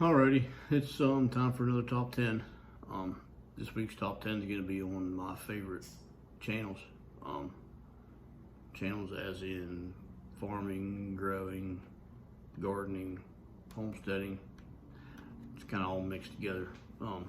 Alrighty, it's time for another top 10. This week's top 10 is going to be on my favorite channels. Channels as in farming, growing, gardening, homesteading. It's kind of all mixed together. I'm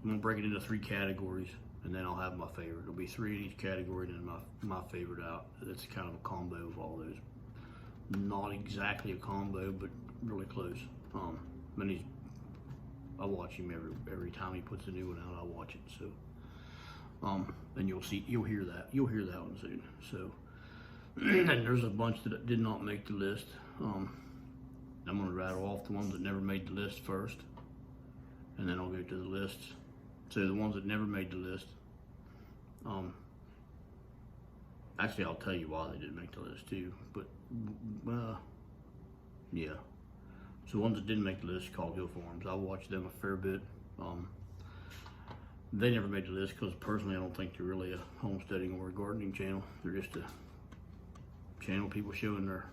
going to break it into 3 categories, and then I'll have my favorite. There'll be 3 in each category, and then my favorite out. It's kind of a combo of all those. Not exactly a combo, but really close. I watch him every time he puts a new one out. I watch it, so and you'll hear that one soon. So and there's a bunch that did not make the list. I'm gonna rattle off the ones that never made the list first, and then I'll go to the lists. So the ones that never made the list, actually I'll tell you why they didn't make the list too, but yeah. So the ones that didn't make the list, Cog Hill Farms. I watched them a fair bit. They never made the list because personally I don't think they're really a homesteading or a gardening channel. They're just a channel people showing their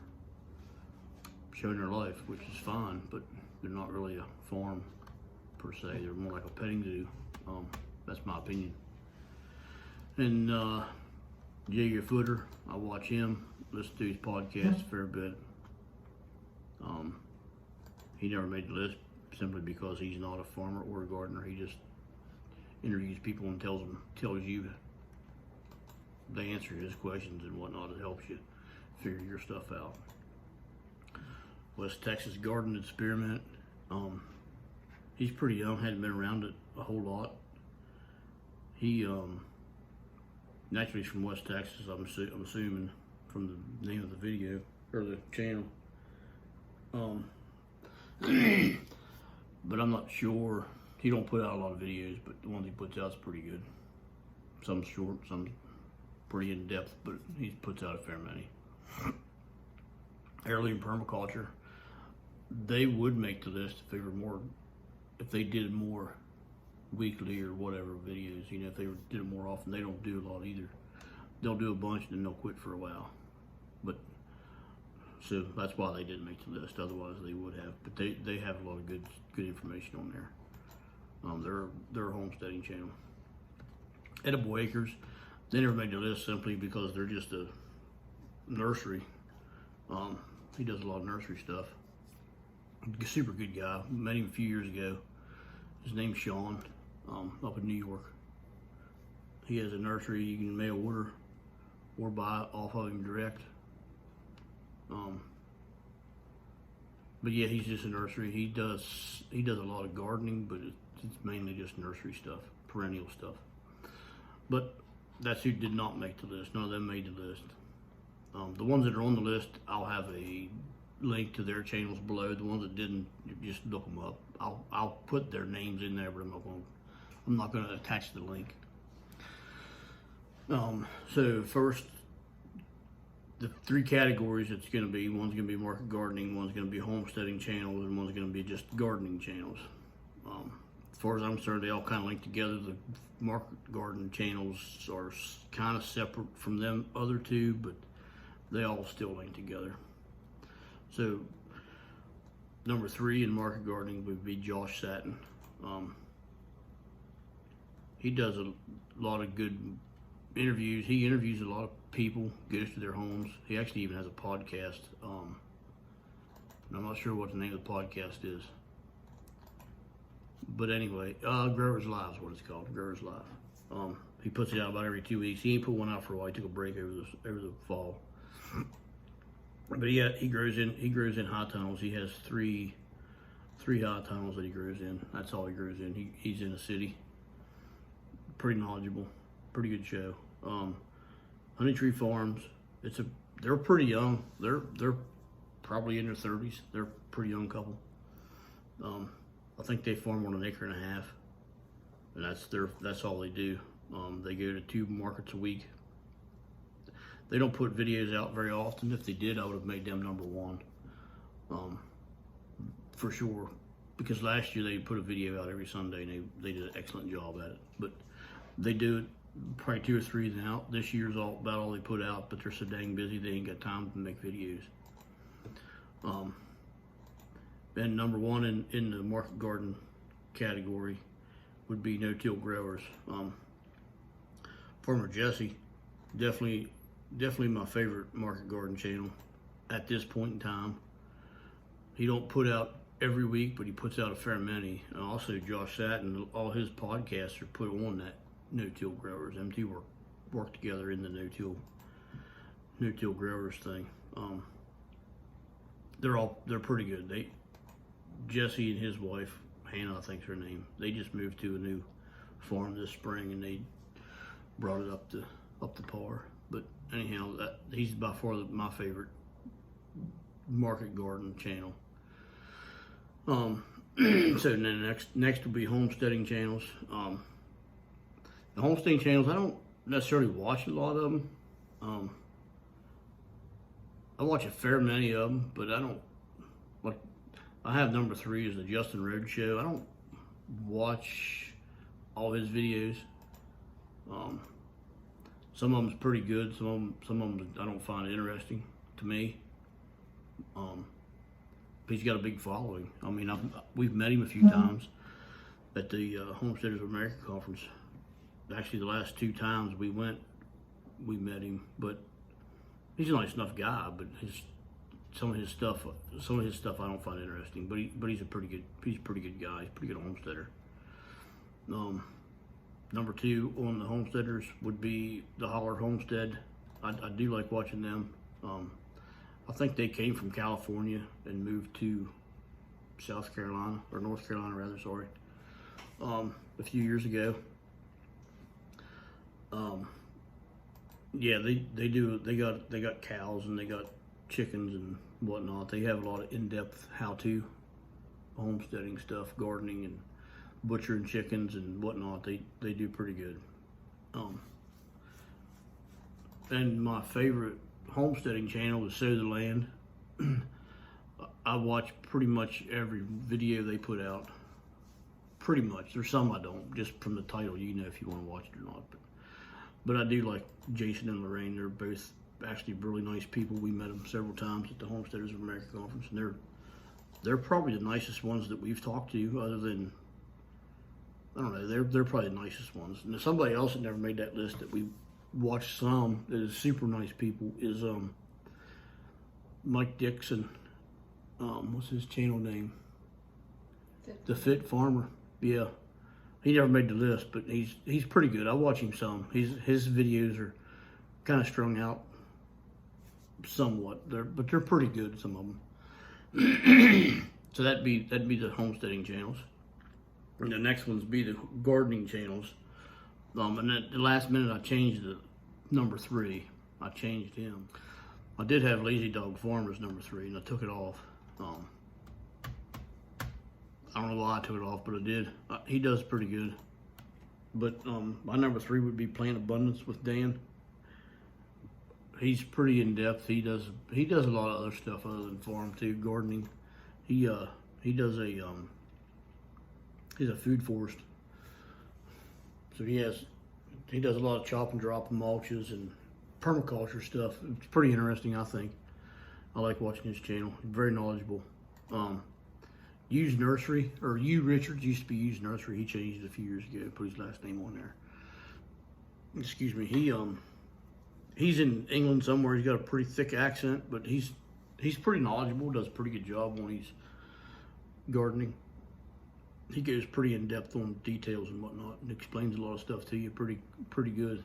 life, which is fine, but they're not really a farm per se. They're more like a petting zoo. That's my opinion. And Jay Footer, I watch him, listen to his podcast a fair bit. He never made the list simply because he's not a farmer or a gardener. He just interviews people and tells you the answer to his questions and whatnot. It helps you figure your stuff out. West Texas Garden Experiment. He's pretty young, hadn't been around it a whole lot. He naturally he's from West Texas, I'm assuming from the name of the video or the channel. But I'm not sure. He don't put out a lot of videos, but the ones he puts out is pretty good. Some short, some pretty in depth, but he puts out a fair many. Heirloom Permaculture. They would make the list if they were more, if they did more weekly or whatever videos. You know, if they did it more often. They don't do a lot either. They'll do a bunch and then they'll quit for a while. But so that's why they didn't make the list. Otherwise, they would have. But they have a lot of good information on there. They're a homesteading channel. Edible Acres, they never made the list simply because they're just a nursery. He does a lot of nursery stuff. Super good guy. Met him a few years ago. His name's Sean, up in New York. He has a nursery. You can mail order or buy off of him direct. But yeah, he's just a nursery. He does a lot of gardening, but it's mainly just nursery stuff, perennial stuff. But that's who did not make the list. None of them made the list. The ones that are on the list, I'll have a link to their channels below. The ones that didn't, just look them up. I'll put their names in there, but I'm not gonna attach the link. So first, the 3 categories it's going to be, one's going to be market gardening, one's going to be homesteading channels, and one's going to be just gardening channels. As far as I'm concerned, they all kind of link together. The market garden channels are kind of separate from them other 2, but they all still link together. So number 3 in market gardening would be Josh Satin. He does a lot of good interviews. He interviews a lot of people, goes to their homes. He actually even has a podcast. I'm not sure what the name of the podcast is. But anyway, Growers Live is what it's called, Growers Live. He puts it out about every 2 weeks. He ain't put one out for a while. He took a break over the fall. But yeah, he grows in high tunnels. He has three high tunnels that he grows in. That's all he grows in. He's in a city. Pretty knowledgeable. Pretty good show. Honey Tree Farms. They're pretty young. They're probably in their 30s. They're a pretty young couple. I think they farm on 1.5 acres, and that's all they do. They go to 2 markets a week. They don't put videos out very often. If they did, I would have made them number 1, for sure. Because last year they put a video out every Sunday, and they did an excellent job at it. But they do it probably 2 or 3 now. This year's about all they put out, but they're so dang busy they ain't got time to make videos. And number one in the market garden category would be no-till growers. Farmer Jesse, definitely my favorite market garden channel at this point in time. He don't put out every week, but he puts out a fair many. And also Josh Satin, all his podcasts are put on that no-till growers. Them two work together in the no-till growers thing. They're pretty good. Jesse and his wife, Hannah, I think's her name, they just moved to a new farm this spring, and they brought it up to par. But anyhow, he's by far my favorite market garden channel. So then next will be Homesteading Channels. The Homesteading Channels, I don't necessarily watch a lot of them. I watch a fair many of them, but I don't. Like, I have number 3 is the Justin Rhodes Show. I don't watch all his videos. Some of them's pretty good. Some of them I don't find interesting to me. He's got a big following. I mean, we've met him a few times at the Homesteaders of America conference. Actually, the last 2 times we went, we met him. But he's a nice enough guy. But some of his stuff I don't find interesting. But he's a pretty good guy. He's a pretty good homesteader. Number 2 on the homesteaders would be the Holler Homestead. I do like watching them. I think they came from California and moved to South Carolina, or North Carolina rather, sorry, a few years ago. Yeah, they got cows and they got chickens and whatnot. They have a lot of in-depth how-to homesteading stuff, gardening and butchering chickens and whatnot. They do pretty good. And my favorite homesteading channel is Sow the Land. I watch pretty much every video they put out. Pretty much. There's some I don't, just from the title, you know if you want to watch it or not. But I do like Jason and Lorraine. They're both actually really nice people. We met them several times at the Homesteaders of America conference, and they're probably the nicest ones that we've talked to, other than, I don't know, they're probably the nicest ones. And somebody else that never made that list that we watched some that is super nice people is Mike Dickson. What's his channel name? The Fit Farmer. Yeah, he never made the list, but he's pretty good. I watch him some. His videos are kind of strung out somewhat. But they're pretty good, some of them. So that'd be the homesteading channels. And the next ones be the gardening channels. And at the last minute, I changed the number 3. I changed him. I did have Lazy Dog Farmers number 3, and I took it off. I don't know why I took it off, but I did. He does pretty good. But my number 3 would be Plant Abundance with Dan. He's pretty in depth. He does a lot of other stuff other than farm too, gardening. He does he's a food forest. So he does a lot of chop and drop and mulches and permaculture stuff. It's pretty interesting, I think. I like watching his channel. He's very knowledgeable. Use Nursery, or U Richards used to be Use Nursery. He changed it a few years ago, put his last name on there. Excuse me. He's in England somewhere. He's got a pretty thick accent, but he's pretty knowledgeable. Does a pretty good job when he's gardening. He goes pretty in depth on details and whatnot, and explains a lot of stuff to you pretty good.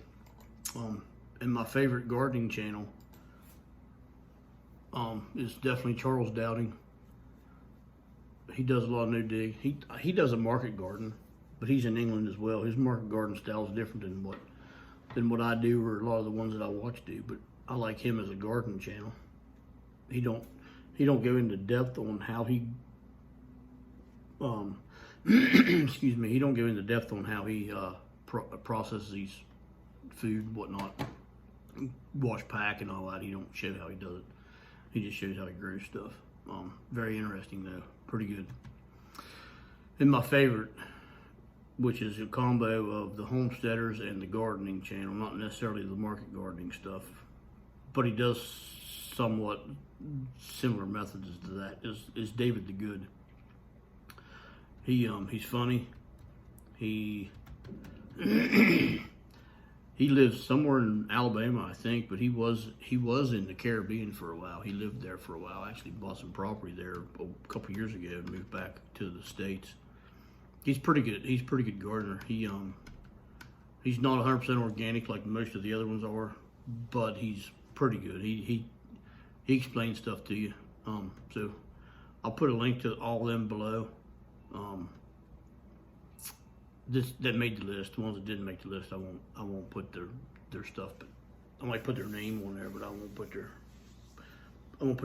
And my favorite gardening channel is definitely Charles Dowding. He does a lot of no dig. He does a market garden, but he's in England as well. His market garden style is different than what I do, or a lot of the ones that I watch do. But I like him as a garden channel. He don't go into depth on how he excuse me. He don't go into depth on how he processes food, whatnot, wash pack and all that. He don't show how he does it. He just shows how he grows stuff. Very interesting though, pretty good. And my favorite, which is a combo of the homesteaders and the gardening channel, not necessarily the market gardening stuff, but he does somewhat similar methods to that, is David the Good. He's funny. He he lives somewhere in Alabama, I think, but he was in the Caribbean for a while. He lived there for a while. Actually bought some property there a couple years ago and moved back to the States. He's pretty good. He's a pretty good gardener. He's not 100% organic like most of the other ones are, but he's pretty good. He explains stuff to you. So I'll put a link to all of them below. That made the list. The ones that didn't make the list, I won't put their stuff, but I might put their name on there, but I won't put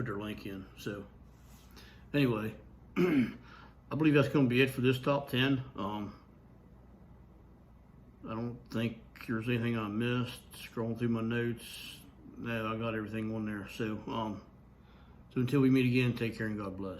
their link in. So anyway, I believe that's going to be it for this top 10. I don't think there's anything I missed. Scrolling through my notes, no, I got everything on there. So so until we meet again, take care and God bless.